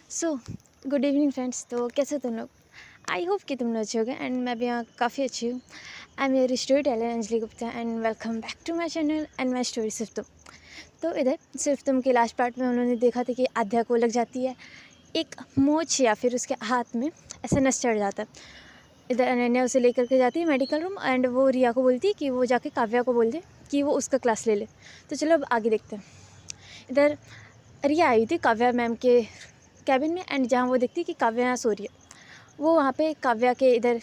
So good evening friends. तो कैसे हो तुम लोग? आई होप कि तुम लोग अच्छे हो गए एंड मैं भी यहाँ काफ़ी अच्छी हूँ। I am your storyteller Anjali Gupta and welcome back to my channel and my story सिर्फ तुम। तो इधर सिर्फ तुम के लास्ट पार्ट में उन्होंने देखा था कि आध्या को लग जाती है एक मोच या फिर उसके हाथ में ऐसा नस चढ़ जाता है। इधर अनन्या उसे लेकर के जाती है मेडिकल रूम एंड वो रिया को बोलती है कि वो जाके काव्या को बोल दे कि वो उसका क्लास ले ले। तो चलो अब आगे देखते हैं। इधर रिया आई थी काव्या मैम के कैबिन में एंड जहाँ वो देखती कि काव्या यहाँ सो रही है, वो वहाँ पे काव्या के इधर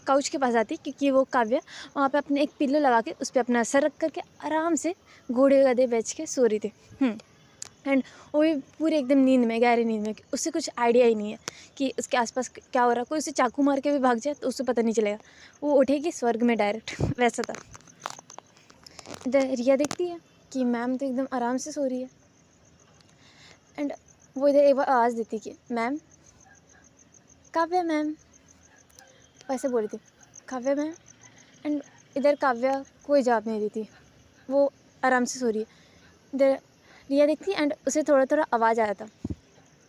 काउच के पास आती क्योंकि वो काव्या वहाँ पे अपने एक पिल्लो लगा के उस पर अपना सर रख करके आराम से घोड़े गधे बैठ के सो रही थी। एंड वो भी पूरे एकदम नींद में, गहरी नींद में, उससे कुछ आइडिया ही नहीं है कि उसके आसपास क्या हो रहा है। कोई उसे चाकू मार के भी भाग जाए तो उसे पता नहीं चलेगा, वो उठेगी स्वर्ग में डायरेक्ट वैसा था। इधर रिया देखती है कि मैम तो एकदम आराम से सो रही है एंड वो इधर एक बार आवाज़ देती कि मैम, काव्या मैम, वैसे बोली थी काव्या मैम। एंड इधर काव्या कोई जवाब नहीं देती, वो आराम से सो रही है। इधर रिया देखती एंड उसे थोड़ा थोड़ा आवाज़ आया था,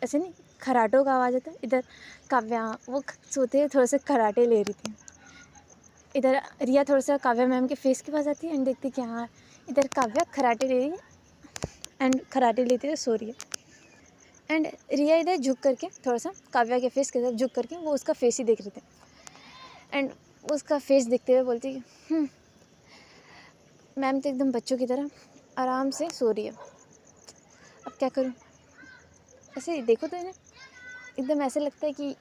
ऐसे नहीं खराटों का आवाज़ आता। इधर काव्या वो सोते हुए थोड़े से खराटे ले रही थी। इधर रिया थोड़ा सा काव्या मैम के फेस के पास आती है एंड देखती कि हाँ इधर काव्या खराटे ले रही है एंड खराटे लेते हुए सो रही है। एंड रिया इधर झुक करके थोड़ा सा काव्या के फेस की तरफ झुक करके वो उसका फेस ही देख रहे थे एंड उसका फेस देखते हुए बोलती मैम तो एकदम बच्चों की तरह आराम से सो रही है, अब क्या करूँ। ऐसे देखो तो इन्हें एकदम ऐसे लगता है कि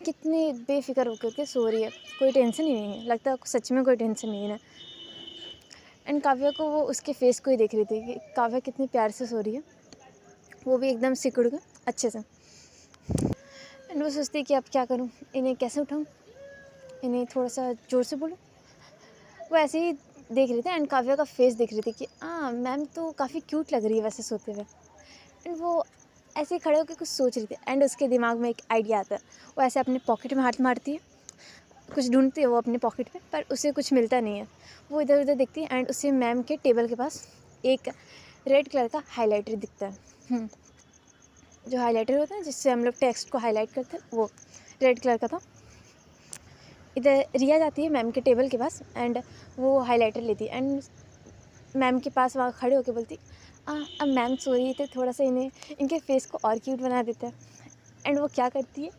कितनी बेफिक्र होकर के सो रही है, कोई टेंशन ही नहीं है, लगता है सच में कोई टेंशन नहीं है। एंड काव्या को वो उसके फेस को ही देख रही थी कि काव्या कितनी प्यार से सो रही है, वो भी एकदम सिकुड़ के अच्छे से। एंड वो सोचती कि अब क्या करूँ, इन्हें कैसे उठाऊँ, इन्हें थोड़ा सा ज़ोर से बोलूँ। वो ऐसे ही देख रही थी एंड काव्या का फेस देख रही थी कि हाँ मैम तो काफ़ी क्यूट लग रही है वैसे सोते हुए। एंड वो ऐसे ही खड़े होकर कुछ सोच रही थी एंड उसके दिमाग में एक आइडिया आता है। वो ऐसे अपने पॉकेट में हाथ मारती है, कुछ ढूंढती है वो अपने पॉकेट में, पर उसे कुछ मिलता नहीं है। वो इधर उधर देखती है एंड उसे मैम के टेबल के पास एक रेड कलर का हाइलाइटर दिखता है। जो हाइलाइटर होता है जिससे हम लोग टेक्स्ट को हाईलाइट करते हैं, वो रेड कलर का था। इधर रिया जाती है मैम के टेबल के पास एंड वो हाइलाइटर लेती है एंड मैम के पास वहाँ खड़े होकर बोलती अब मैम सो रही थे, थोड़ा सा इन्हें इनके फेस को और क्यूट बना देते हैं। एंड वो क्या करती है,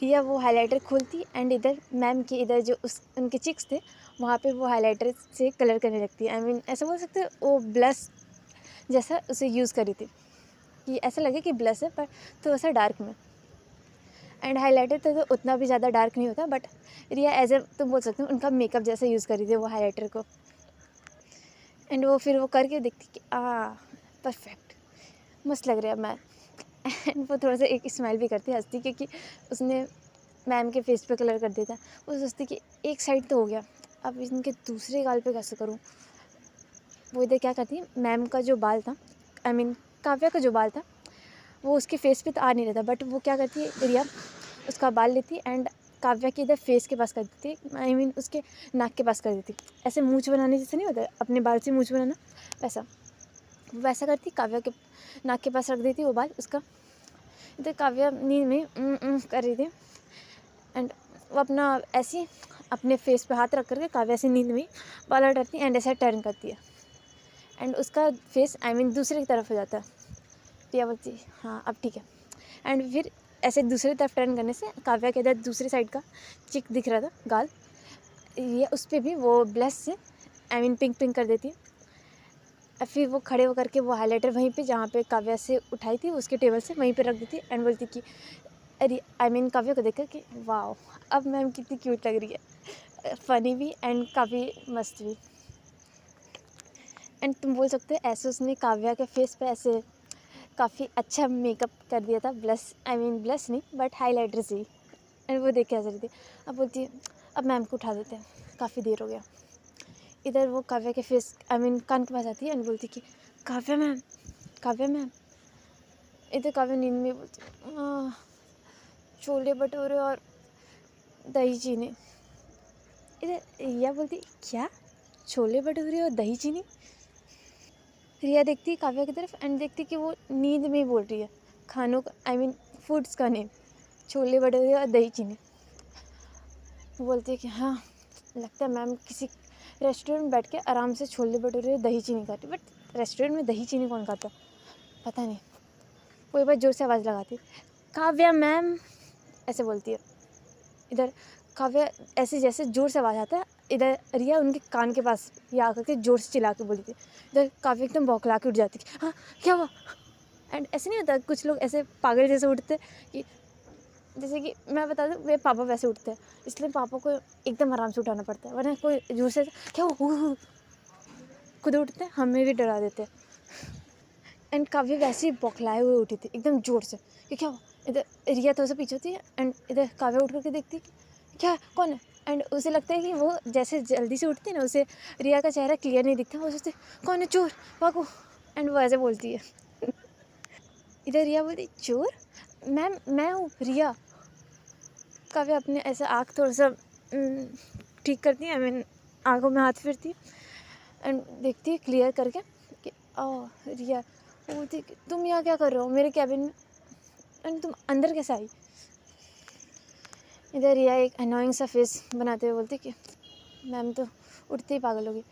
रिया वो हाइलाइटर खोलती एंड इधर मैम के इधर जो उस उनके चिक्स थे वहाँ पे वो हाइलाइटर से कलर करने लगती है। आई मीन ऐसा बोल सकते हैं वो ब्लश जैसा उसे यूज़ करी थी कि ऐसा लगे कि ब्लश है पर थोड़ा सा डार्क में। एंड हाइलाइटर तो उतना भी ज़्यादा डार्क नहीं होता, बट रिया एज ए तुम बोल सकते हो उनका मेकअप जैसा यूज़ करी थी वो हाइलाइटर को। एंड वो फिर वो करके देखती कि परफेक्ट, मस्त लग रहा है मैम। एंड वो थोड़ा सा एक स्माइल भी करती, हंसती, क्योंकि उसने मैम के फेस पे कलर कर दिया था। वो सोचती कि एक साइड तो हो गया, अब इनके दूसरे गाल पे कैसे करूँ। वो इधर क्या करती, मैम का जो बाल था, आई मीन काव्या का जो बाल था, वो उसके फेस पे तो आ नहीं रहा था, बट वो क्या करती है रिया उसका बाल लेती एंड काव्या के इधर फेस के पास कर देती, आई मीन उसके नाक के पास कर देती। ऐसे मूंछ बनाने जैसे नहीं होता अपने बाल से मूंछ बनाना, वैसा वैसा करती, काव्या के नाक के पास रख देती वो बाल उसका। इधर काव्या नींद में कर रही थी एंड वो अपना ऐसे अपने फेस पे हाथ रख करके काव्या से नींद में बाल हटाती एंड ऐसा टर्न करती है एंड उसका फेस आई मीन दूसरे की तरफ हो जाता है। रिया बोलती हाँ अब ठीक है। एंड फिर ऐसे दूसरी तरफ टर्न करने से काव्या के इधर दूसरी साइड का चिक दिख रहा था गाल, ये उस पर भी वो ब्लश से आई मीन पिंक पिंक कर देती है। फिर वो खड़े होकर के वो हाइलाइटर वहीं पे जहाँ पे काव्या से उठाई थी उसके टेबल से वहीं पे रख देती एंड बोलती कि अरे आई मीन काव्या को देखकर कि वाह अब मैम कितनी क्यूट लग रही है, फ़नी भी एंड काफ़ी मस्त भी। एंड तुम बोल सकते हो ऐसे उसने काव्या के फेस पे ऐसे काफ़ी अच्छा मेकअप कर दिया था, ब्लश आई मीन ब्लश नहीं बट हाइलाइटर से ही। एंड वो देख के हंस रही थी। अब बोलती है अब मैम को उठा देते हैं, काफ़ी देर हो गया। इधर वो काव्या के फेस आई मीन कान के पास आती है एंड बोलती कि काव्या मैम, काव्या मैम। इधर काव्या नींद में बोलती छोले भटूरे और दही चीनी। इधर रिया बोलती क्या, छोले भटूरे और दही चीनी। रिया देखती काव्या की तरफ एंड देखती कि वो नींद में ही बोल रही है, खानों का फूड्स का नेम, छोले भटूरे और दही चीनी। वो बोलती है कि हाँ, लगता है मैम किसी रेस्टोरेंट में बैठ के आराम से छोले भटूरे दही चीनी खाती। बट रेस्टोरेंट में दही चीनी कौन खाता, पता नहीं। वो एक बार ज़ोर से आवाज़ लगाती है, काव्या मैम, ऐसे बोलती है। इधर काव्या ऐसे जैसे ज़ोर से आवाज़ आता है, इधर रिया उनके कान के पास ये आकर के ज़ोर से चिल्ला के बोली थी। इधर काव्या एकदम बौखला के उठ जाती है, हाँ क्या हुआ। एंड ऐसे नहीं होता, कुछ लोग ऐसे पागल जैसे उठते कि, जैसे कि मैं बता दूँ, मेरे पापा वैसे उठते हैं, इसलिए पापा को एकदम आराम से उठाना पड़ता है, वरना कोई ज़ोर से क्या हुआ खुद उठते हैं, हमें भी डरा देते हैं। एंड काव्या वैसे ही बौखलाए हुए उठी थी एकदम ज़ोर से कि क्या हुआ। इधर रिया थोड़ा सा पीछे होती है एंड इधर काव्या उठ करके देखती है कि क्या है, कौन है। एंड उसे लगता है कि वो जैसे जल्दी से उठती है ना, उसे रिया का चेहरा क्लियर नहीं दिखता, वो सोचती है कौन है, चोर, भागो। एंड वो ऐसे बोलती है। इधर रिया बोलती, चोर, मैम मैं हूँ रिया। काव्या अपने ऐसे आँख थोड़ा सा ठीक करती है, आँखों में हाथ फिरती है एंड देखती है क्लियर करके कि रिया। वो बोलती कि तुम यहाँ क्या कर रहे हो मेरे कैबिन में, एंड तुम अंदर कैसे आई। इधर रिया एक अनोइंग सा फेस बनाते हुए बोलती कि मैम तो उठते ही पागल होगी।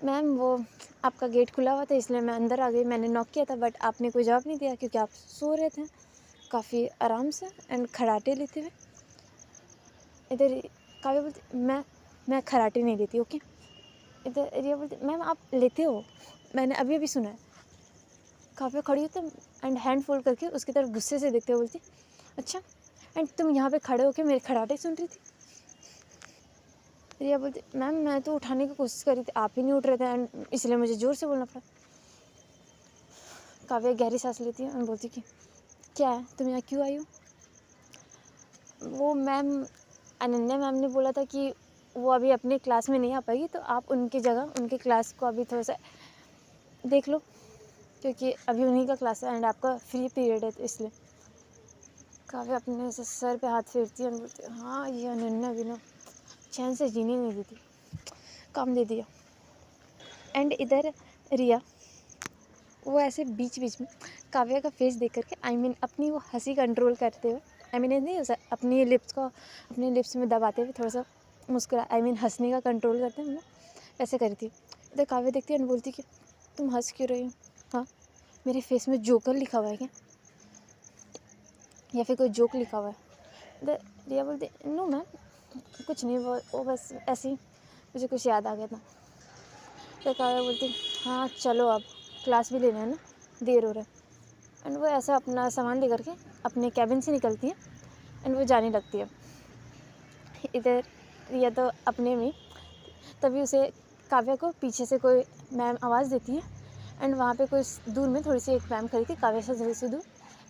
मैम वो आपका गेट खुला हुआ था इसलिए मैं अंदर आ गई, मैंने नॉक किया था बट आपने कोई जवाब नहीं दिया क्योंकि आप सो रहे थे काफ़ी आराम से एंड खराटे लेते हुए। इधर काव्या बोलती, मैं खराटे नहीं लेती, ओके। इधर रिया बोलती, मैम आप लेते हो, मैंने अभी अभी सुना है। काव्या खड़ी होती एंड हैंड फोल्ड करके उसकी तरफ गुस्से से देखते हुए बोलती, अच्छा एंड तुम यहाँ पे खड़े होके मेरे खराटे सुन रही थी। रिया बोलती, मैम मैं तो उठाने की कोशिश कर रही थी, आप ही नहीं उठ रहे थे एंड इसलिए मुझे ज़ोर से बोलना पड़ा। काव्या गहरी सांस लेती है और बोलती कि क्या है, तुम यहाँ क्यों आई हो। वो मैम अनन्या मैम ने बोला था कि वो अभी अपने क्लास में नहीं आ पाएगी, तो आप उनकी जगह उनके क्लास को अभी थोड़ा सा देख लो क्योंकि अभी उन्हीं का क्लास है एंड आपका फ्री पीरियड है, तो इसलिए। काव्या अपने से सर पे हाथ फेरती है और बोलती है, हाँ ये अनन्या भी ना चैन से जीने नहीं देती, काम दे दिया। एंड इधर रिया वो ऐसे बीच बीच में काव्या का फेस देख करके अपनी वो हंसी कंट्रोल करते हुए, नहीं हो अपनी लिप्स को अपने लिप्स में दबाते हुए थोड़ा सा मुस्कुरा, हंसने का कंट्रोल करते हैं हम लोग, ऐसे करी थी। इधर काव्या देखती है और बोलती कि तुम हंस क्यों रही हो, हाँ मेरे फेस में जोकर लिखा हुआ है क्या, या फिर कोई जोक लिखा हुआ है। इधर रिया बोलती, नो मैम कुछ नहीं, वो बस ऐसे ही मुझे कुछ याद आ गया था। तो काव्या बोलती, हाँ चलो अब क्लास भी लेना है ना, देर हो रहा है। एंड वो ऐसा अपना सामान लेकर के अपने कैबिन से निकलती है एंड वो जाने लगती है। इधर रिया तो अपने में, तभी उसे काव्या को पीछे से कोई मैम आवाज़ देती है एंड वहाँ पे कोई दूर में थोड़ी सी एक मैम खड़ी थी काव्या से थोड़ी सी दूर,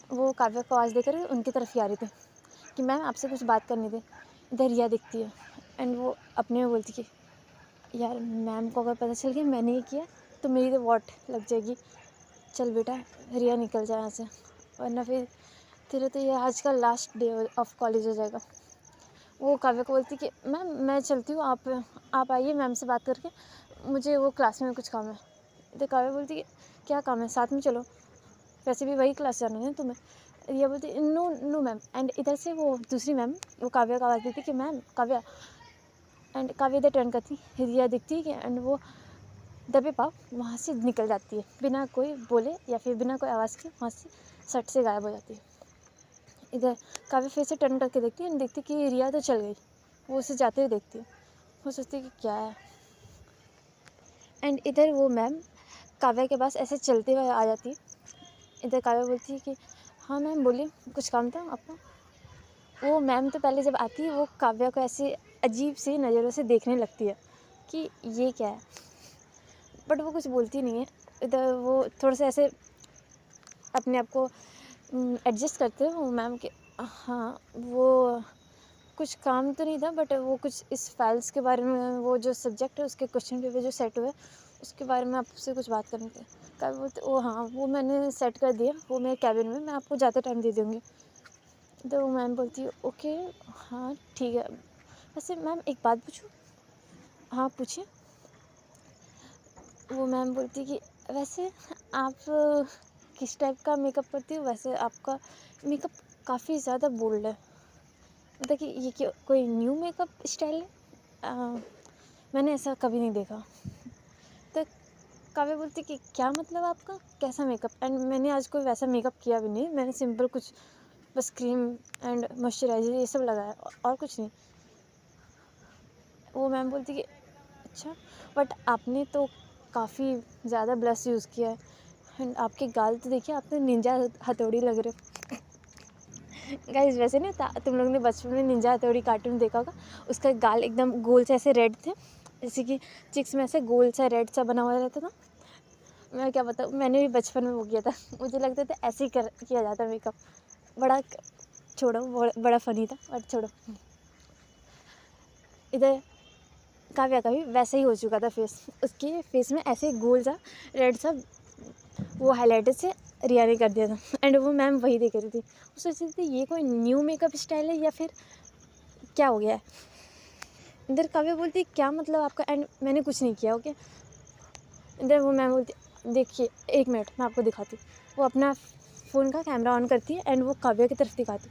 वो काव्या को आवाज़ देकर उनकी तरफ ही आ रही थी कि मैम आपसे कुछ बात करनी थी। इधर रिया दिखती है एंड वो अपने में बोलती कि यार मैम को अगर पता चल गया मैंने ये किया तो मेरी तो वॉट लग जाएगी, चल बेटा रिया निकल जाए यहाँ से, वरना फिर तेरा तो ये आज का लास्ट डे ऑफ कॉलेज हो जाएगा। वो काव्या को बोलती कि मैम मैं चलती हूँ, आप आइए मैम से बात करके, मुझे वो क्लास में कुछ काम है। तो काव्या बोलती कि क्या काम है, साथ में चलो, वैसे भी वही क्लास जाना है ना तुम्हें। रिया बोलती नो नो मैम। एंड इधर से वो दूसरी मैम वो काव्या को आवाज़ देती कि मैम काव्या, एंड काव्या इधर टर्न करती, रिया दिखती है कि एंड वो दबे पाँव वहाँ से निकल जाती है बिना कोई बोले या फिर बिना कोई आवाज़ के, वहाँ से सट से गायब हो जाती है। इधर काव्या फिर से टर्न करके देखती है एंड देखती कि रिया तो चल गई, वो उसे जाते हुए देखती है, वो सोचती है कि क्या है। एंड इधर वो मैम काव्या के पास ऐसे चलते हुए आ जाती है। इधर काव्या बोलती है कि हाँ मैम बोलिए, कुछ काम था आपको। वो मैम तो पहले जब आती है वो काव्या को ऐसे अजीब सी नज़रों से देखने लगती है कि ये क्या है, बट वो कुछ बोलती नहीं है। इधर वो थोड़ा सा ऐसे अपने आप को एडजस्ट करते हैं वो मैम के, हाँ वो कुछ काम तो नहीं था बट वो कुछ इस फाइल्स के बारे में, वो जो सब्जेक्ट है उसके क्वेश्चन पेपर जो सेट हुए उसके बारे में आपसे कुछ बात करनी थी। कब बोलते ओ हाँ वो मैंने सेट कर दिया, वो मेरे कैबिन में, मैं आपको ज़्यादा टाइम दे दूँगी। तो वो मैम बोलती है ओके हाँ ठीक है। वैसे मैम एक बात पूछूँ, हाँ पूछिए। वो मैम बोलती कि वैसे आप किस टाइप का मेकअप करती हूँ, वैसे आपका मेकअप काफ़ी ज़्यादा बोल्ड है। मतलब कि ये क्या कोई न्यू मेकअप स्टाइल है? मैंने ऐसा कभी नहीं देखा। तो काव्या बोलती कि क्या मतलब आपका, कैसा मेकअप? एंड मैंने आज कोई वैसा मेकअप किया भी नहीं, मैंने सिंपल कुछ बस क्रीम एंड मॉइस्चराइज़र ये सब लगाया और कुछ नहीं। वो मैम बोलती कि अच्छा, बट आपने तो काफ़ी ज़्यादा ब्लश यूज़ किया है एंड आपके गाल तो देखिए, आप तो निंजा हथौड़ी लग रहे हो। गाइस वैसे नहीं होता, तुम लोग ने बचपन में निंजा हथौड़ी कार्टून देखा होगा, उसका गाल एकदम गोल से ऐसे रेड थे, जैसे कि चिक्स में ऐसे गोल सा रेड सा बना हुआ रहता था। मैं क्या बताऊँ, मैंने भी बचपन में वो किया था। मुझे लगता था ऐसे ही किया जाता मेकअप। बड़ा छोड़ो, बड़ा फनी था, बट छोड़ो। इधर काव्या का भी वैसा ही हो चुका था फेस, उसके फेस में ऐसे गोल सा रेड सा वो हाईलाइटर से रिया ने कर दिया था एंड वो मैम वही देख रही थी। वो सोच रही थी ये कोई न्यू मेकअप स्टाइल है या फिर क्या हो गया है। इधर काव्या बोलती क्या मतलब आपका, एंड मैंने कुछ नहीं किया। ओके, इधर वो मैम बोलती देखिए 1 मिनट मैं आपको दिखाती हूँ। वो अपना फ़ोन का कैमरा ऑन करती है एंड वो काव्या की तरफ दिखाती।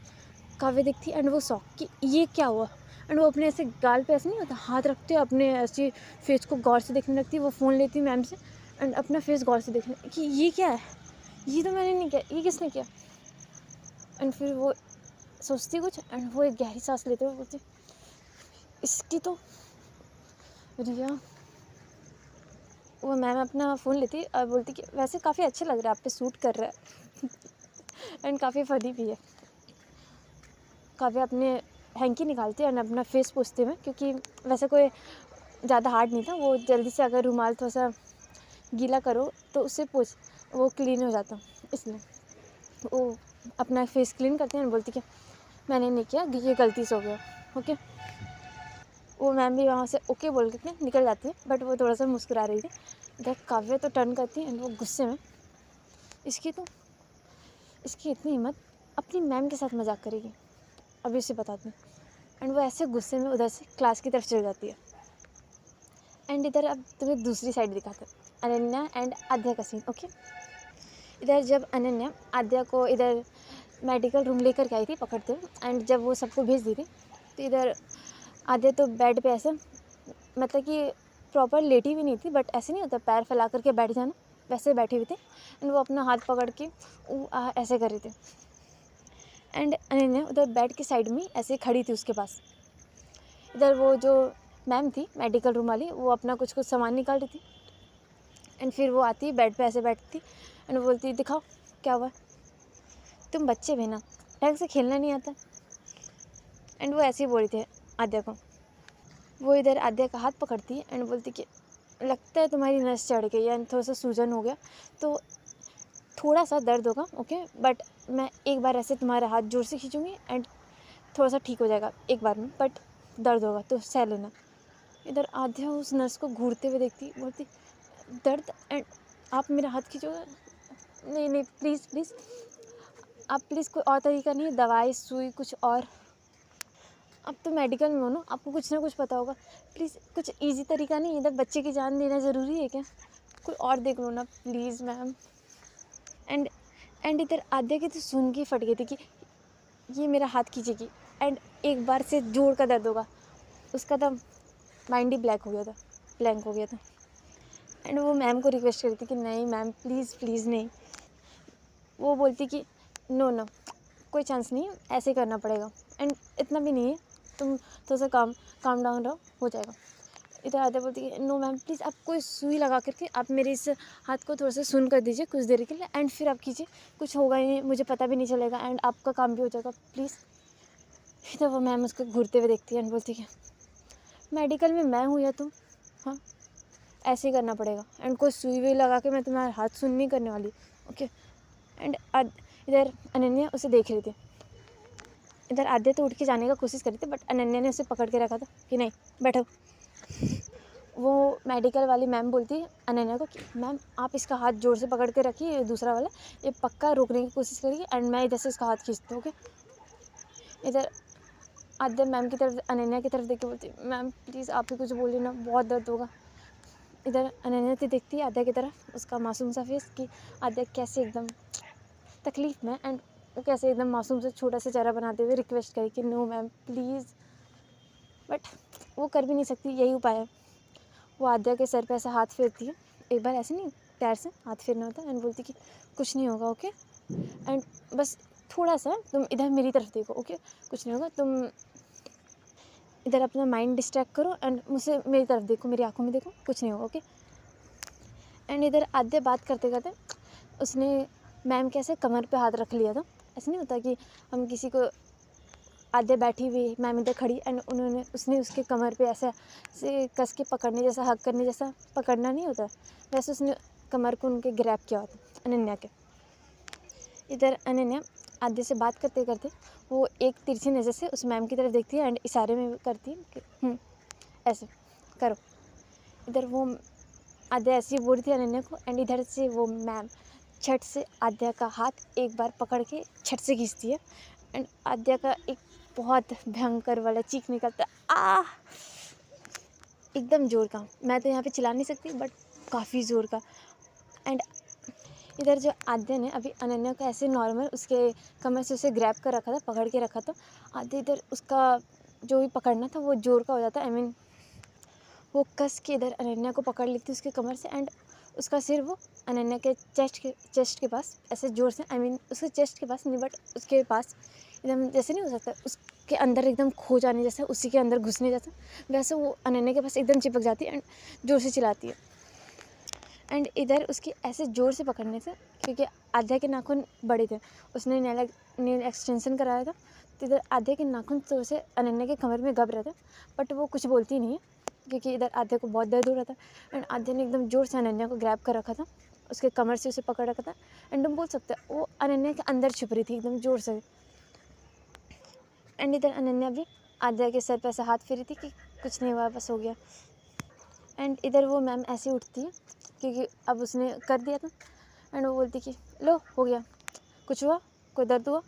काव्या देखती एंड वो शॉक कि ये क्या हुआ। एंड वो अपने ऐसे गाल पे ऐसे नहीं होता, हाथ रखते अपने ऐसे फेस को गौर से देखने लगती। वो फ़ोन लेती मैम से एंड अपना फेस गौर से देखने कि ये क्या है, ये तो मैंने नहीं किया, ये किसने किया। एंड फिर वो सोचती कुछ एंड वो एक गहरी सांस लेते हुए बोलती इसकी तो रिया। वो मैम अपना फ़ोन लेती और बोलती कि वैसे काफ़ी अच्छे लग रहा है, आप पे सूट कर रहा है। एंड काफ़ी फनी भी है। काव्या अपने हैंकी निकालती है एंड अपना फेस पोंछते हुए, क्योंकि वैसे कोई ज़्यादा हार्ड नहीं था, वो जल्दी से अगर रुमाल थोड़ा सा गीला करो तो उससे पोंछ वो क्लीन हो जाता, इसलिए वो अपना फेस क्लीन करते हैं एंड बोलती कि मैंने नहीं किया, ये गलती से हो गया। ओके, वो मैम भी वहाँ से ओके बोल के निकल जाती है, बट वो थोड़ा सा मुस्कुरा रही थी। देख काव्या तो टर्न करती है एंड वो गुस्से में इसकी इतनी हिम्मत, अपनी मैम के साथ मजाक करेगी, अभी उसे बताती हूँ। एंड वो ऐसे गुस्से में उधर से क्लास की तरफ चली जाती है। एंड इधर अब तुम्हें दूसरी साइड दिखाते हैं, अनन्या एंड आद्या का सीन। ओके, इधर जब अनन्या आद्या को इधर मेडिकल रूम लेकर के आई थी पकड़ते हुए, एंड जब वो सबको भेज दी थी तो इधर आद्या तो बेड पे ऐसे, मतलब कि प्रॉपर लेटी भी नहीं थी, बट ऐसे नहीं होता पैर फैला करके बैठ जाना, वैसे बैठी हुई थी। एंड वो अपना हाथ पकड़ के ऐसे कर रही थी। एंड अनन्या उधर बेड की साइड में ऐसे खड़ी थी उसके पास। इधर वो जो मैम थी मेडिकल रूम वाली, वो अपना कुछ सामान निकाल रही थी। एंड फिर वो आती बेड पे ऐसे बैठती एंड बोलती दिखाओ क्या हुआ, तुम बच्चे भी ना, ढंग से खेलना नहीं आता। एंड वो ऐसे ही बोल रही थी आद्या को। वो इधर आद्या का हाथ पकड़ती है एंड बोलती कि लगता है तुम्हारी नस चढ़ गई है, थोड़ा सा सूजन हो गया तो थोड़ा सा दर्द होगा। ओके, बट मैं एक बार ऐसे तुम्हारा हाथ जोर से खींचूँगी एंड थोड़ा सा ठीक हो जाएगा एक बार में, बट दर्द होगा तो सह लेना। इधर आद्या उस नर्स को घूरते हुए देखती, बोलती दर्द एंड आप मेरा हाथ खींचोगे? नहीं नहीं, प्लीज़ प्लीज़, आप प्लीज़, कोई और तरीका नहीं, दवाई सुई कुछ और? अब तो मेडिकल में हो ना, आपको कुछ ना कुछ पता होगा, प्लीज़ कुछ इजी तरीका नहीं? इधर बच्चे की जान देना ज़रूरी है क्या? कोई और देख लो ना प्लीज़ मैम। एंड इधर आद्या की तो सुन के फट गई थी कि ये मेरा हाथ खींचेगी एंड एक बार से जोर का दर्द होगा। उसका तो माइंड ही ब्लैंक हो गया था। एंड वो मैम को रिक्वेस्ट करती कि नहीं मैम प्लीज़ प्लीज़ नहीं। वो बोलती कि नो नो, कोई चांस नहीं है, ऐसे करना पड़ेगा एंड इतना भी नहीं है, तुम थोड़ा सा काम डाउन रहो, हो जाएगा। इधर आद्या बोलती है नो मैम प्लीज़, आप कोई सुई लगा करके आप मेरे इस हाथ को थोड़ा सा सुन कर दीजिए कुछ देर के लिए एंड फिर आप कीजिए, कुछ होगा ही नहीं, मुझे पता भी नहीं चलेगा एंड आपका काम भी हो जाएगा प्लीज़। इधर वो मैम उसको घूरते हुए देखती है एंड बोलती है मेडिकल में मैं हूँ या तुम? हाँ, ऐसे ही करना पड़ेगा एंड कोई सुई वुई लगा के मैं तुम्हारा हाथ सुन नहीं करने वाली। ओके, एंड इधर अनन्या उसे देख रही थी। इधर आद्या तो उठ के जाने का कोशिश कर रही थी, बट अनन्या ने उसे पकड़ के रखा था कि नहीं बैठो। वो मेडिकल वाली मैम बोलती है अनन्या को कि मैम आप इसका हाथ जोर से पकड़ के रखिए, दूसरा वाला ये पक्का रोकने की कोशिश करेगी एंड मैं इधर से इसका हाथ खींचती हूँ। ओके, इधर आद्या मैम की तरफ, अनन्या की तरफ देख के बोलती मैम प्लीज़ आप ही कुछ बोलिए ना, बहुत दर्द होगा। इधर अनन्या देखती है आद्या की तरफ, उसका मासूम सा फेस, कि आद्या कैसे एकदम तकलीफ़ में, एंड वो कैसे एकदम मासूम सा छोटा सा चेहरा बनाते हुए रिक्वेस्ट करे कि नो मैम प्लीज़, बट वो कर भी नहीं सकती। यही उपाय है, वो आद्या के सर पे ऐसा हाथ फेरती है, एक बार ऐसे नहीं, प्यार से हाथ फेरना होता है, एंड बोलती कि कुछ नहीं होगा, ओके, एंड बस थोड़ा सा तुम इधर मेरी तरफ देखो, ओके, कुछ नहीं होगा, तुम इधर अपना माइंड डिस्ट्रैक्ट करो एंड मुझसे मेरी तरफ देखो, मेरी आंखों में देखो, कुछ नहीं होगा, ओके। एंड इधर आद्या बात करते करते उसने मैम के ऐसे कमर पे हाथ रख लिया था। ऐसा नहीं होता कि हम किसी को, आद्या बैठी हुई, मैम इधर खड़ी, एंड उसने उसके कमर पे ऐसा से कस के पकड़ने जैसा, हक करने जैसा पकड़ना नहीं होता, वैसे उसने कमर को उनके ग्रैब किया होता अनन्या के। इधर अनन्या आद्या से बात करते करते वो एक तिरछी नज़र से उस मैम की तरफ देखती है एंड इशारे में करती है कि ऐसे करो। इधर वो आद्या ऐसी बोल रही थी अनन्या को, एंड इधर से वो मैम छट से आद्या का हाथ एक बार पकड़ के छट से खींचती है, एंड आद्या का एक बहुत भयंकर वाला चीख निकलता है, आ एकदम ज़ोर का। मैं तो यहाँ पे चिल्ला नहीं सकती, बट काफ़ी ज़ोर का। एंड इधर जो आद्या ने अभी अनन्या को ऐसे नॉर्मल उसके कमर से उसे ग्रैब कर रखा था, पकड़ के रखा था। आद्या इधर उसका जो भी पकड़ना था वो ज़ोर का हो जाता, आई मीन वो कस के इधर अनन्या को पकड़ लेती उसके कमर से, एंड उसका सिर वो अनन्या के चेस्ट के पास ऐसे ज़ोर से, आई मीन उसके चेस्ट के पास नहीं, बट उसके पास एकदम जैसे नहीं हो सकता, उसके अंदर एकदम खो जाने जैसा, उसी के अंदर घुसने जैसा, वैसे वो अनन्या के पास एकदम चिपक जाती है एंड ज़ोर से चिल्लाती है। एंड इधर उसकी ऐसे ज़ोर से पकड़ने से, क्योंकि आद्या के नाखून बड़े थे, उसने नेल एक्सटेंशन कराया था, तो इधर आद्या के नाखून तो उसे अनन्या के कमर में गब रहे थे, बट वो कुछ बोलती नहीं है, क्योंकि इधर आद्या को बहुत दर्द हो रहा था। एंड आद्या ने एकदम ज़ोर से अनन्या को ग्रैब कर रखा था, उसके कमर से उसे पकड़ रखा था, एंड तुम बोल सकते हो वो अनन्या के अंदर छुप रही थी एकदम ज़ोर से। एंड इधर अनन्या भी आद्या के सर पर ऐसे हाथ फेरी थी कि कुछ नहीं हुआ, बस हो गया। एंड इधर वो मैम ऐसे उठती है, क्योंकि अब उसने कर दिया था, एंड वो बोलती कि लो हो गया, कुछ हुआ, कोई दर्द हुआ।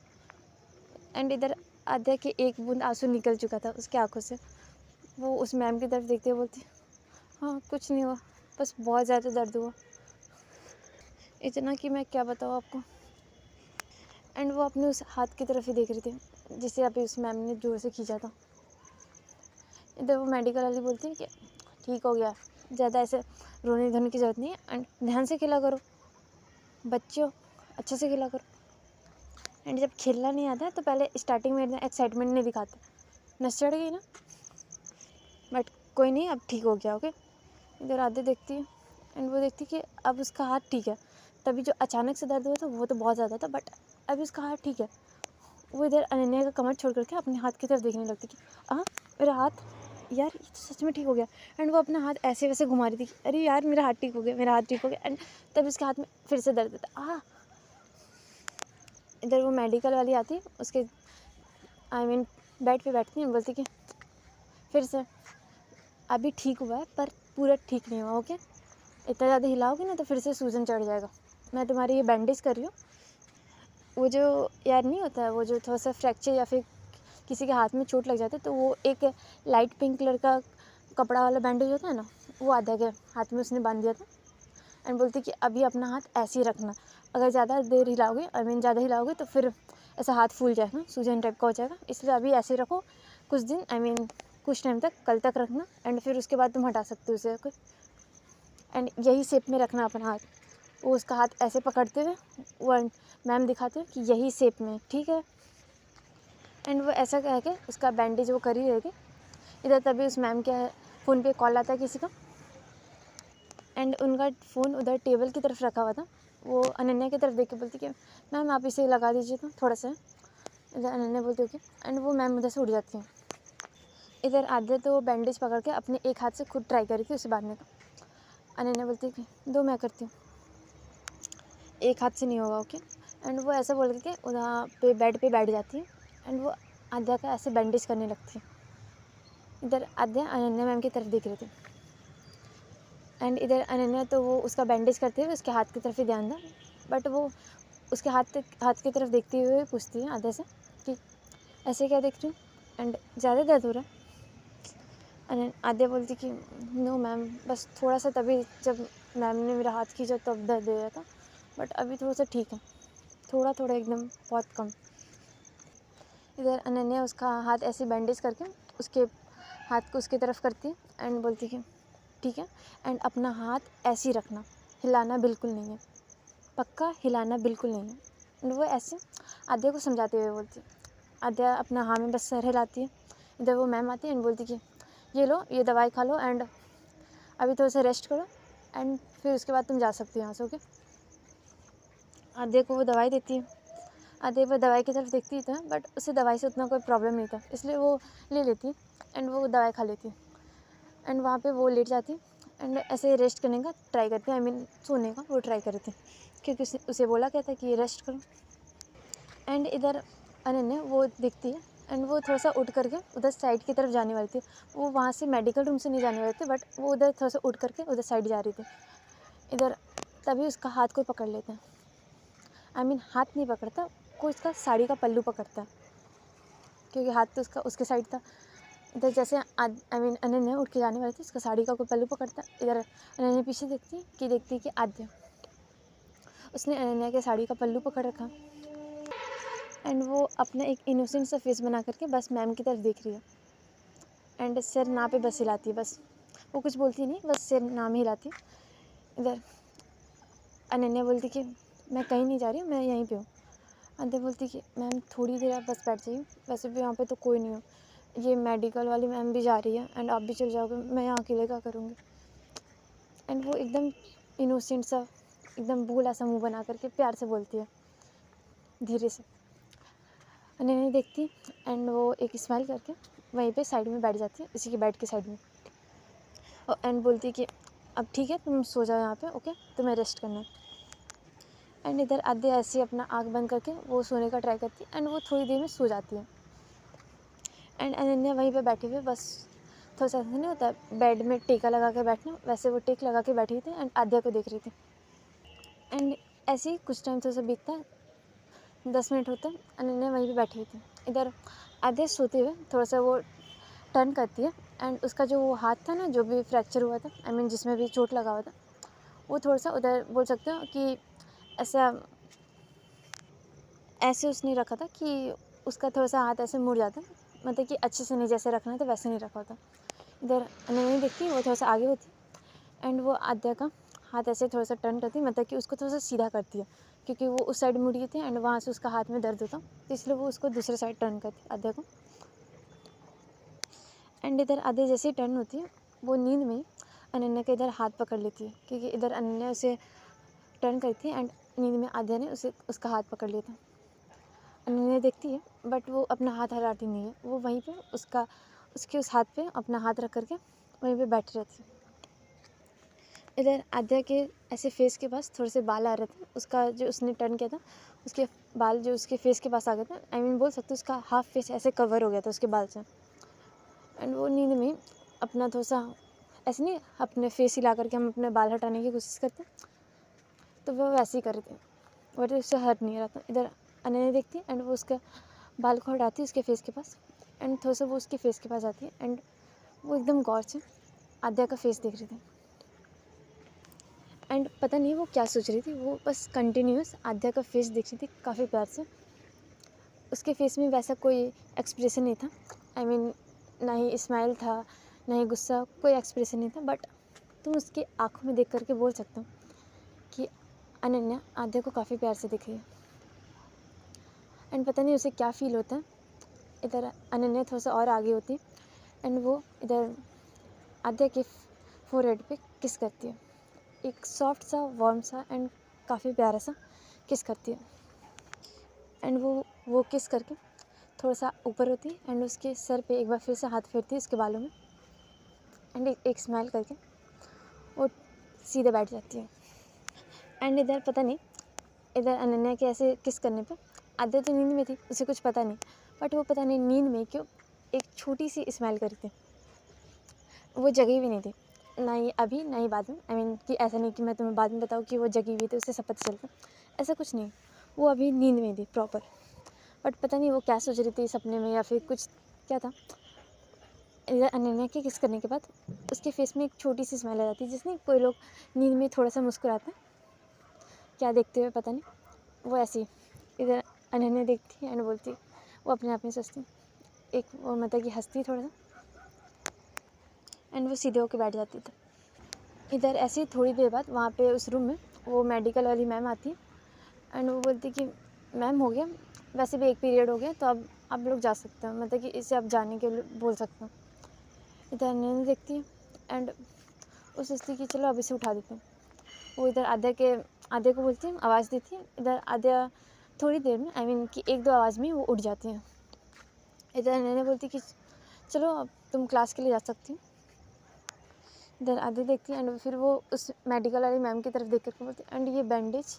एंड इधर आद्या के एक बूंद आंसू निकल चुका था उसकी आंखों से, वो उस मैम की तरफ देखते हुए बोलती, हाँ कुछ नहीं हुआ, बस बहुत ज़्यादा दर्द हुआ, इतना कि मैं क्या बताऊँ आपको। एंड वो अपने उस हाथ की तरफ ही देख रही थी जिसे अभी उस मैम ने जोर से खींचा था। इधर वो मेडिकल वाली बोलती है कि ठीक हो गया, ज़्यादा ऐसे रोने धोने की ज़रूरत नहीं है, एंड ध्यान से खेला करो, बच्चे हो, अच्छे से खेला करो। एंड जब खेलना नहीं आता है तो पहले स्टार्टिंग में इतना एक्साइटमेंट नहीं दिखाते, नस चढ़ गई ना, बट कोई नहीं, अब ठीक हो गया, ओके। इधर आधे देखती है, एंड वो देखती कि अब उसका हाथ ठीक है, तभी जो अचानक से दर्द हुआ था वो तो बहुत ज़्यादा था, बट अभी उसका हाथ ठीक है। वो इधर अनन्या का कमर छोड़ करके अपने हाथ की तरफ देखने लगती कि हाँ मेरा हाथ, यार ये तो सच में ठीक हो गया। एंड वो अपना हाथ ऐसे वैसे घुमा रही थी कि अरे यार मेरा हाथ ठीक हो गया, मेरा हाथ ठीक हो गया। एंड तब उसके हाथ में फिर से दर्द था। इधर वो मेडिकल वाली आती है, उसके आई मीन बेड पे बैठती है, बोलती कि फिर से अभी ठीक हुआ है पर पूरा ठीक नहीं हुआ, ओके, इतना ज़्यादा हिलाओगे ना तो फिर से सूजन चढ़ जाएगा। मैं तुम्हारी ये बैंडेज कर रही हूँ, वो जो यार नहीं होता है, वो जो थोड़ा सा फ्रैक्चर या फिर किसी के हाथ में चोट लग जाती है तो वो एक लाइट पिंक कलर का कपड़ा वाला बैंडेज होता है ना, वो आधा के हाथ में उसने बांध दिया था। एंड बोलती कि अभी अपना हाथ ऐसे ही रखना, अगर ज़्यादा देर हिलाओगे, आई मीन ज़्यादा हिलाओगे तो फिर ऐसा हाथ फूल जाएगा, सूजन टाइप का हो जाएगा, इसलिए अभी ऐसे रखो कुछ दिन, आई मीन कुछ टाइम तक, कल तक रखना, एंड फिर उसके बाद तुम हटा सकते हो उसे, ओके। एंड यही शेप में रखना अपना हाथ। वो उसका हाथ ऐसे पकड़ते हुए वो मैम दिखाते हैं कि यही शेप में, ठीक है। एंड वो ऐसा कह के उसका बैंडेज वो कर ही रहे थे। इधर तभी उस मैम के फ़ोन पे कॉल आता है किसी का, एंड उनका फ़ोन उधर टेबल की तरफ रखा हुआ था। वो अनन्या की तरफ देख के बोलती कि मैम आप इसे लगा दीजिए तो थोड़ा सा। इधर अनन्या बोलती ओके, एंड वो मैम उधर से उठ जाती हैं। इधर आद्या तो बैंडेज पकड़ के अपने एक हाथ से खुद ट्राई करी थी उसे बांधने का। अनन्या बोलती है कि दो मैं करती हूँ, एक हाथ से नहीं होगा, ओके। एंड वो ऐसा बोल के वहाँ पे बेड पे बैठ जाती है, एंड वो आद्या का ऐसे बैंडेज करने लगती है। इधर आद्या अनन्या मैम की तरफ देख रही थी, एंड इधर अनन्या तो वो उसका बैंडेज करते हुए उसके हाथ की तरफ ही ध्यान था, बट वो उसके हाथ की तरफ देखते हुए पूछती है आद्या से कि ऐसे क्या देख रही हूँ, एंड ज़्यादा दर्द हो रहा है। आद्या बोलती कि नो मैम, बस थोड़ा सा तभी जब मैम ने मेरा हाथ खींचा तब दर्द दे रहा था, बट अभी थोड़ा सा ठीक है, थोड़ा थोड़ा एकदम बहुत कम। इधर अनन्या उसका हाथ ऐसे बैंडेज करके उसके हाथ को उसकी तरफ करती है एंड बोलती है ठीक है, एंड अपना हाथ ऐसे ही रखना, हिलाना बिल्कुल नहीं है, पक्का हिलाना बिल्कुल नहीं है। एंड वो ऐसे आद्या को समझाते हुए बोलती है। आद्या अपना हाँ में बस सर हिलाती है। इधर वो मैम आती है एंड बोलती कि ये लो, ये दवाई खा लो एंड अभी थोड़ा सा रेस्ट करो एंड फिर उसके बाद तुम जा सकती हो यहाँ से, ओके। आद्या को वो दवाई देती है। आद्या वो दवाई की तरफ देखती था बट उसे दवाई से उतना कोई प्रॉब्लम नहीं था, इसलिए वो ले लेती है एंड वो दवाई खा लेती है। एंड वहाँ पे वो लेट जाती है एंड ऐसे रेस्ट करने का ट्राई करती है, आई मीन सोने का वो ट्राई करती है, क्योंकि उसे बोला क्या था कि रेस्ट करो। एंड इधर अनन्या वो दिखती है एंड वो थोड़ा सा उठ करके उधर साइड की तरफ जाने वाली थी। वो वहाँ से मेडिकल रूम से नहीं जाने वाली थी, बट वो उधर थोड़ा सा उठ करके उधर साइड जा रही थी। इधर तभी उसका हाथ कोई पकड़ लेता है, आई मीन हाथ नहीं पकड़ता, कोई उसका साड़ी का पल्लू पकड़ता है, क्योंकि हाथ तो उसका उसके साइड था। इधर जैसे आई मीन अनन्या उठ के जाने वाली थी, उसका साड़ी का कोई पल्लू पकड़ता है। इधर अनन्या पीछे देखती कि आद्या, उसने अनन्या के साड़ी का पल्लू पकड़ रखा एंड वो अपना एक इनोसेंट सा फेस बना करके बस मैम की तरफ देख रही है एंड सिर ना पे बस हिलाती है, बस वो कुछ बोलती नहीं, बस सिर ना में हिलाती है। इधर अनन्या बोलती कि मैं कहीं नहीं जा रही हूँ, मैं यहीं पे हूँ। आद्या बोलती कि मैम थोड़ी देर आप बस बैठ जाइए, वैसे भी यहाँ पे तो कोई नहीं हो, ये मेडिकल वाली मैम भी जा रही है एंड आप भी चल जाओगे, मैं यहाँ अकेले क्या करूँगी। एंड वो एकदम इनोसेंट सा, एकदम भोला सा मुँह बना करके प्यार से बोलती है धीरे से। अनन्या देखती एंड वो एक स्माइल करके वहीं पे साइड में बैठ जाती है, इसी के बेड के साइड में, और एंड बोलती है कि अब ठीक है तुम सो जाओ यहाँ पे, ओके, तुम्हें रेस्ट करना है। एंड इधर आद्या ऐसे ही अपना आँख बंद करके वो सोने का ट्राई करती है एंड वो थोड़ी देर में सो जाती है। एंड अनन्या वहीं पे बैठे हुए बस थोड़ा सा ऐसा नहीं होता बेड में टेका लगा के बैठना, वैसे वो टेक लगा के बैठी थी एंड आद्या को देख रही थी। एंड ऐसे ही कुछ टाइम थोड़ा सा बीतता है, 10 मिनट होते हैं, अनन्या वहीं पे बैठी हुई थी। इधर आद्या सोते हुए थोड़ा सा वो टर्न करती है एंड उसका जो वो हाथ था ना, जो भी फ्रैक्चर हुआ था, आई मीन जिसमें भी चोट लगा हुआ था, वो थोड़ा सा उधर बोल सकते हो कि ऐसा ऐसे उसने रखा था कि उसका थोड़ा सा हाथ ऐसे मुड़ जाता, मतलब कि अच्छे से नहीं जैसे रखना था वैसे नहीं रखा होता। इधर अनन्या देखती वो थोड़ा सा आगे होती एंड वो आद्या का हाथ ऐसे थोड़ा सा टर्न करती, मतलब कि उसको थोड़ा सा सीधा करती है, क्योंकि वो उस साइड मुड़ी थी एंड वहाँ से उसका हाथ में दर्द होता, तो इसलिए वो उसको दूसरे साइड टर्न करती आद्या को। एंड इधर आद्या जैसे ही टर्न होती है, वो नींद में ही अनन्या के इधर हाथ पकड़ लेती है, क्योंकि इधर अनन्या उसे टर्न करती है एंड नींद में आद्या ने उसे उसका हाथ पकड़ लिया था। अनन्या देखती है बट वो अपना हाथ हटाती नहीं है, वो वहीं पे उसके उस हाथ पे अपना हाथ रख करके वहीं पे बैठी रहती है। इधर आद्या के ऐसे फेस के पास थोड़े से बाल आ रहे थे, उसका जो उसने टर्न किया था उसके बाल जो उसके फेस के पास आ गए थे, आई मीन बोल सकते उसका हाफ फेस ऐसे कवर हो गया था उसके बाल से। एंड वो नींद में अपना थोड़ा सा ऐसे नहीं अपने फेस हिला करके हम अपने बाल हटाने की कोशिश करते, तो वो वैसे ही कर रही थी, बट उससे हट नहीं रहा था। इधर अनन्या देखती है एंड वो उसका बाल को हटाती है उसके फेस के पास एंड थोड़ा सा वो उसके फेस के पास आती है एंड वो एकदम गौर से आद्या का फेस देख रही थी। एंड पता नहीं वो क्या सोच रही थी, वो बस कंटिन्यूस आद्या का फेस देख रही थी काफ़ी प्यार से। उसके फेस में वैसा कोई एक्सप्रेशन नहीं था, आई मीन ना ही स्माइल था ना ही गुस्सा, कोई एक्सप्रेशन नहीं था, बट तुम उसकी आँखों में देख करके बोल सकते हो कि अनन्या आद्या को काफ़ी प्यार से दिख रही है। एंड पता नहीं उसे क्या फ़ील होता है। इधर अनन्या थोड़ा सा और आगे होती है एंड वो इधर आद्या के फोरहेड पे किस करती है, एक सॉफ्ट सा वार्म सा एंड काफ़ी प्यारा सा किस करती है। एंड वो किस करके थोड़ा सा ऊपर होती है एंड उसके सर पे एक बार फिर से हाथ फेरती है उसके बालों में एंड एक स्माइल करके वो सीधे बैठ जाती है। एंड इधर पता नहीं, इधर अनन्या के ऐसे किस करने पे आद्या तो नींद में थी, उसे कुछ पता नहीं, बट वो पता नहीं नींद में क्यों एक छोटी सी स्माइल करी थी। वो जगी भी नहीं थी, ना ही अभी ना ही बाद में, आई मीन कि ऐसा नहीं कि मैं तुम्हें बाद में बताऊँ कि वो जगी हुई थी उससे सब पता चलता, ऐसा कुछ नहीं। वो अभी नींद में थी प्रॉपर, बट पता नहीं वो क्या सोच रही थी सपने में या फिर कुछ क्या था, इधर अनन्या के किस करने के बाद उसके फेस में एक छोटी सी स्माइल आ जाती है, जिसमें कोई लोग नींद में थोड़ा सा मुस्कुराते हैं, क्या देखते हुए पता नहीं, वो ऐसी। इधर अनन्या देखती है एंड बोलती, वो अपने आप में सोचती, एक वो मतलब कि हंसती थोड़ा सा एंड वो सीधे होकर बैठ जाती थी। इधर ऐसे थोड़ी देर बाद वहाँ पे उस रूम में वो मेडिकल वाली मैम आती है एंड वो बोलती कि मैम हो गया, वैसे भी एक पीरियड हो गया, तो अब आप लोग जा सकते हैं, मतलब कि इसे आप जाने के लिए बोल सकते हो। इधर अनन्या देखती है एंड वो सोचती कि चलो अब इसे उठा देते हैं। वो इधर आधे को बोलती है, आवाज़ देती है। इधर आधे थोड़ी देर में कि एक दो आवाज़ में वो उठ जाती हैं। इधर अनन्या बोलती कि चलो अब तुम क्लास के लिए जा सकती हो। इधर आधे देखती है एंड फिर वो उस मेडिकल वाली मैम की तरफ देख करके बोलती है, एंड ये बैंडेज।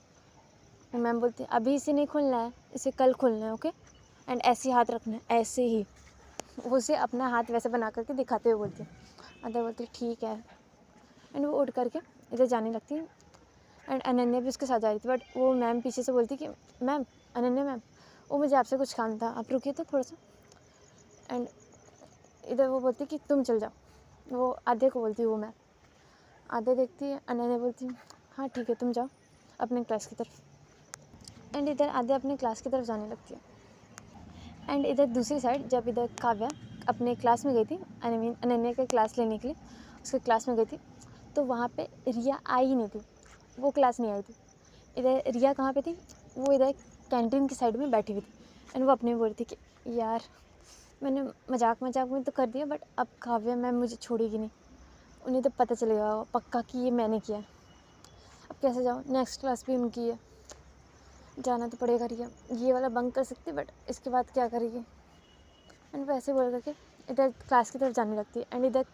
मैम बोलती है अभी इसे नहीं खोलना है, इसे कल खोलना है, ओके। एंड ऐसे ही हाथ रखना है, ऐसे ही। वो उसे अपना हाथ वैसे बना करके दिखाते हुए बोलती है। अदर बोलती है ठीक है एंड वो उठ करके इधर जाने लगती है एंड अनन्या भी उसके साथ जा रही थी, बट वो मैम पीछे से बोलती कि मैम, अनन्या मैम, वो मुझे आपसे कुछ काम था, आप रुकिए तो थोड़ा सा। एंड इधर वो बोलती कि तुम चल जाओ, वो आधे को बोलती है वो मैम। आधे देखती है, अनन्या बोलती हाँ ठीक है तुम जाओ अपने क्लास की तरफ। एंड इधर आधे अपने क्लास की तरफ जाने लगती है। एंड इधर दूसरी साइड जब इधर काव्या अपने क्लास में गई थी, अनन्या का क्लास लेने के लिए उसके क्लास में गई थी, तो वहाँ पे रिया आई ही नहीं थी, वो क्लास नहीं आई थी। इधर रिया कहाँ पे थी, वो इधर कैंटीन की साइड में बैठी हुई थी एंड वो अपने में बोल रही थी कि यार मैंने मजाक में तो कर दिया, बट अब काव्या मैम मुझे छोड़ेगी नहीं, उन्हें तो पता चलेगा पक्का कि ये मैंने किया। अब कैसे जाऊँ, नेक्स्ट क्लास भी उनकी है, जाना तो पड़ेगा। रिया ये वाला बंक कर सकती, बट इसके बाद क्या करेगी। एंड वैसे बोल करके इधर क्लास की तरफ जाने लगती है एंड इधर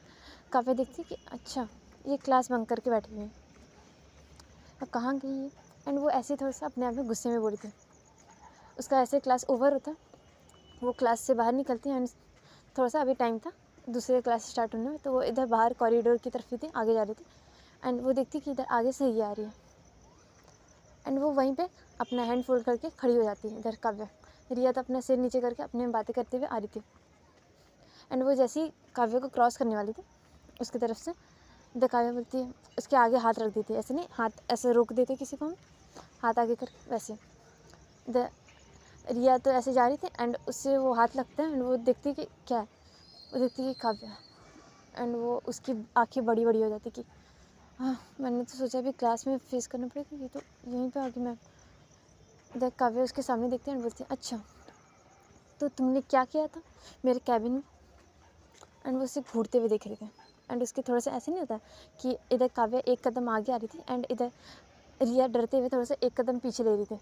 काव्या देखती है कि अच्छा ये क्लास बंक करके बैठी हुई है, अब कहाँ गई है। एंड वो ऐसे थोड़ा सा अपने आप में गुस्से में बोल रही थी। उसका ऐसे क्लास ओवर होता, वो क्लास से बाहर निकलती है एंड थोड़ा सा अभी टाइम था दूसरे क्लास स्टार्ट होने में, तो वो इधर बाहर कॉरिडोर की तरफ ही थी, आगे जा रही थी एंड वो देखती कि इधर आगे से ये आ रही है एंड वो वहीं पे अपना हैंड फोल्ड करके खड़ी हो जाती है। इधर काव्या, रिया तो अपना सिर नीचे करके अपने में बातें करते हुए आ रही थी एंड वो जैसे ही काव्या को क्रॉस करने वाली थी उसकी तरफ से, इधर काव्या बोलती है, उसके आगे हाथ रख देती है, ऐसे नहीं, हाथ ऐसे रोक देते किसी को हम, हाथ आगे कर वैसे। इधर रिया तो ऐसे जा रही थी एंड उससे वो हाथ लगता है एंड वो देखती कि क्या है, वो देखती कि काव्या, एंड वो उसकी आंखें बड़ी बड़ी हो जाती कि हाँ मैंने तो सोचा अभी क्लास में फेस करना पड़ेगा, ये तो यहीं पे आके मैं। इधर काव्या उसके सामने देखती है एंड बोलती है अच्छा तो तुमने क्या किया था मेरे कैबिन में। एंड वो उसे घूरते हुए देख रहे थे एंड उसके थोड़ा सा ऐसे नहीं होता कि इधर काव्या एक कदम आगे आ रही थी एंड इधर रिया डरते हुए थोड़ा सा एक कदम पीछे ले रही थी।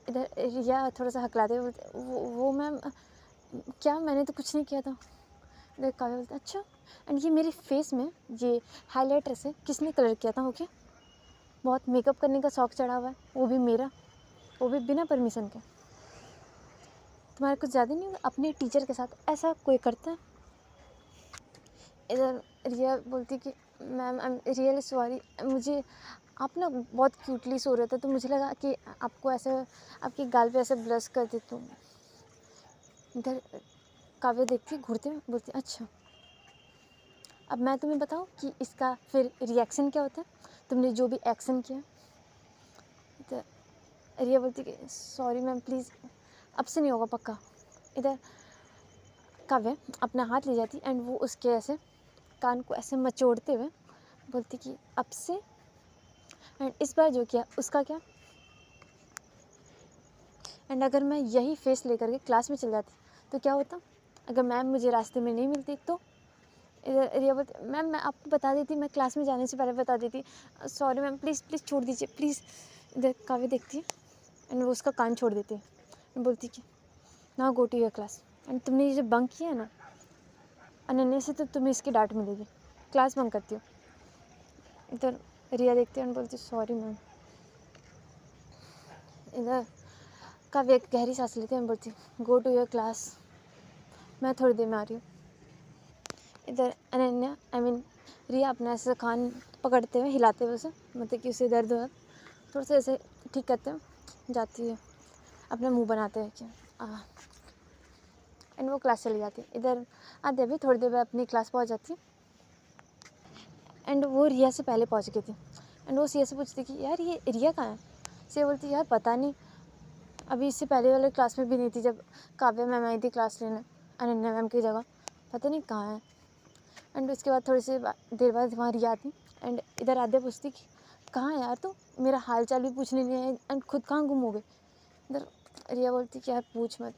इधर रिया थोड़ा सा हकलाते हुए बोलती वो मैम क्या, मैंने तो कुछ नहीं किया था। इधर काव्या बोलती अच्छा, एंड ये मेरे फेस में ये हाईलाइटर से किसने कलर किया था, ओके। बहुत मेकअप करने का शौक चढ़ा हुआ है, वो भी मेरा, वो भी बिना परमिशन के। तुम्हारा कुछ ज़्यादा नहीं होगा, अपने टीचर के साथ ऐसा कोई करता है। इधर रिया बोलती कि ma'am I am really sorry, मुझे आप ना बहुत क्यूटली सो रहे थे तो मुझे लगा कि आपको ऐसे आपकी गाल पे ऐसे ब्लश कर देती हूँ। इधर काव्या देखती घूरते हुए बोलती अच्छा, अब मैं तुम्हें बताऊँ कि इसका फिर रिएक्शन क्या होता है, तुमने जो भी एक्शन किया। इधर रिया बोलती कि सॉरी मैम प्लीज़, अब से नहीं होगा पक्का। इधर काव्या अपना हाथ ले जाती एंड वो उसके ऐसे कान को ऐसे मचोड़ते हुए बोलती कि अब से, एंड इस बार जो किया उसका क्या। एंड अगर मैं यही फेस लेकर के क्लास में चल जाती तो क्या होता, अगर मैम मुझे रास्ते में नहीं मिलती तो। इधर रिया बोलती मैम मैं आपको बता देती, मैं क्लास में जाने से पहले बता देती, सॉरी मैम प्लीज़ प्लीज़ छोड़ दीजिए प्लीज़। इधर काव्या देखती है एंड वो उसका कान छोड़ देती है, बोलती कि ना go to your class. And तुमने ये जो बंक किया है ना अनन्या से, तो तुम्हें इसकी डांट मिलेगी, क्लास बंक करती हो। इधर रिया देखती है एंड बोलती सॉरी मैम। इधर काव्या एक गहरी सांस लेती है एंड बोलती गो टू योर क्लास, मैं थोड़ी देर में आ रही हूँ। इधर अनन्या रिया अपना ऐसे कान पकड़ते हुए हिलाते हुए उसे, मतलब कि उसे दर्द हो थोड़ा सा ऐसे ठीक करते हुए जाती है, अपना मुंह बनाते हैं कि एंड वो क्लास चली जाती है। इधर आद्या भी थोड़ी देर बाद अपनी क्लास पहुंच जाती है एंड वो रिया से पहले पहुंच गई थी। एंड वो सिया से पूछती कि यार ये रिया कहाँ है। सिया बोलती यार पता नहीं, अभी इससे पहले वाले क्लास में भी नहीं थी जब काव्या मैम आई थी क्लास लेने अनन्या मैम की जगह, पता नहीं कहाँ है। एंड उसके बाद थोड़ी सी देर बाद वहाँ रिया आती एंड इधर आद्या पूछती कि कहाँ है यार, तो मेरा हाल चाल भी पूछने नहीं आए एंड खुद कहाँ गुम हो गए। इधर रिया बोलती कि यार पूछ मत,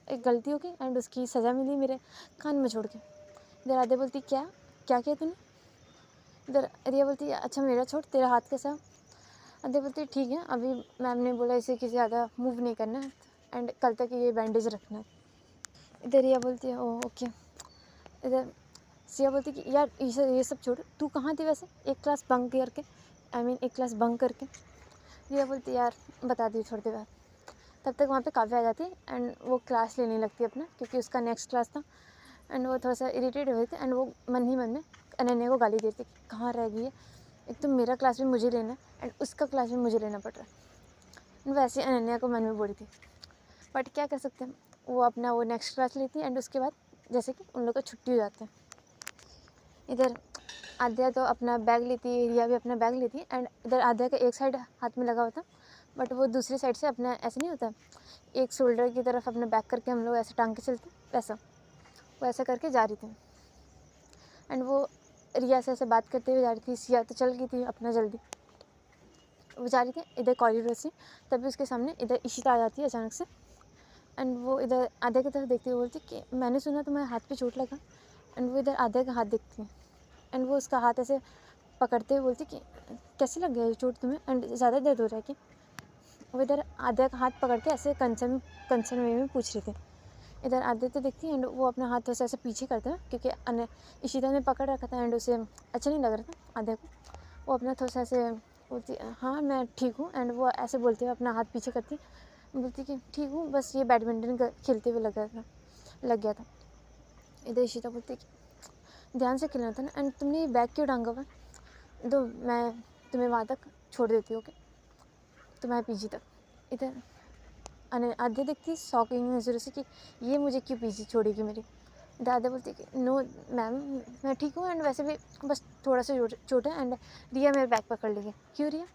एक गलती हो गई एंड उसकी सज़ा मिली मेरे कान में छोड़ के। इधर आद्या बोलती क्या क्या किया तूने। इधर रिया बोलती अच्छा मेरा छोड़, तेरा हाथ कैसा। आद्या बोलती ठीक है, अभी मैम ने बोला इसे किसी ज़्यादा मूव नहीं करना है एंड कल तक ये बैंडेज रखना है। इधर रिया बोलती है ओह ओके। इधर सिया बोलती कि यार ये सब छोड़, तू कहाँ थी वैसे एक क्लास बंक करके, एक क्लास बंक करके। रिया बोलती यार बता दी थोड़ी देर बाद। तब तक वहाँ पे काव्या आ जाती है एंड वो क्लास लेने लगती है अपना, क्योंकि उसका नेक्स्ट क्लास था एंड वो थोड़ा सा इरिटेट हुए थे एंड वो मन ही मन में अनन्या को गाली देती कि कहाँ रह गई है, एक तो मेरा क्लास भी मुझे लेना है एंड उसका क्लास भी मुझे लेना पड़ रहा है। वैसे अनन्या को मन में बोली थी, बट क्या कर सकते हैं, वो अपना वो नेक्स्ट क्लास लेती है एंड उसके बाद जैसे कि उन लोग का छुट्टी हो जाता है। इधर आद्या तो अपना बैग लेती है, रिया भी अपना बैग लेती है एंड इधर आद्या का एक साइड हाथ में लगा होता बट वो दूसरी साइड से अपना ऐसे नहीं होता, एक शोल्डर की तरफ अपना बैग करके हम लोग ऐसे टांग के चलते वैसा, वो ऐसा करके जा रही थी एंड वो रिया से ऐसे बात करते हुए जा रही थी। सिया तो चल गई थी अपना जल्दी, वो जा रही थी इधर कॉरिडोर से, तभी उसके सामने इधर इशिता आ जाती है अचानक से एंड वो इधर आद्या की तरफ देखती हुए बोलती कि मैंने सुना तुम्हारे हाथ पे चोट लगा। एंड वो इधर आद्या का हाथ देखती है एंड वो उसका हाथ ऐसे पकड़ते हुए बोलती कि कैसे लग गया चोट तुम्हें एंड ज़्यादा दर्द हो रहा है कि। वो इधर आद्या का हाथ पकड़ के ऐसे कंसर्न वे में पूछ रहे थे। इधर आद्या तो देखती है एंड वो अपना हाथ थोड़ा सा ऐसे पीछे करता है क्योंकि इशिता ने पकड़ रखा था एंड उसे अच्छा नहीं लग रहा था आद्या को। वो अपना थोड़ा सा ऐसे बोलती हाँ मैं ठीक हूँ एंड वो ऐसे बोलते हुए अपना हाथ पीछे करती बोलती कि ठीक हूँ, बस ये बैडमिंटन खेलते हुए लग गया था। इधर इशिता बोलती कि ध्यान से खेलना था ना एंड तुमने ये बैग क्यों टांगा हुआ, दो मैं तुम्हें वहाँ तक छोड़ देती हूँ ओके, तुम्हारे पीजी तक। इधर आद्या देखती शॉकिंग नज़रों से कि ये मुझे क्यों पीजी छोड़ेगी मेरी। इधर आद्या बोलती कि नो मैम मैं ठीक हूँ एंड वैसे भी बस थोड़ा सा चोट है एंड रिया मेरा बैग पकड़ लेगी। क्यों रिया,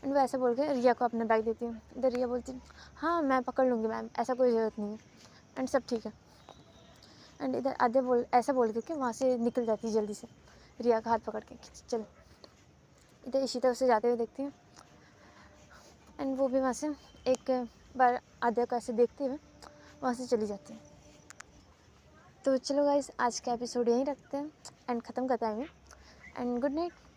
एंड वो ऐसा बोल के रिया को अपना बैग देती हूँ। इधर रिया बोलती हाँ मैं पकड़ लूँगी मैम, ऐसा कोई ज़रूरत नहीं है एंड सब ठीक है। एंड इधर आद्या ऐसा बोल के वहाँ से निकल जाती है जल्दी से रिया का हाथ पकड़ के चल। इधर इशिता उसे जाते हुए देखती है एंड वो भी वहाँ से एक बार आद्या को ऐसे देखते हुए वहाँ से चली जाती है। तो चलो गाइस आज का एपिसोड यहीं रखते हैं एंड ख़त्म करते हैं एंड गुड नाइट।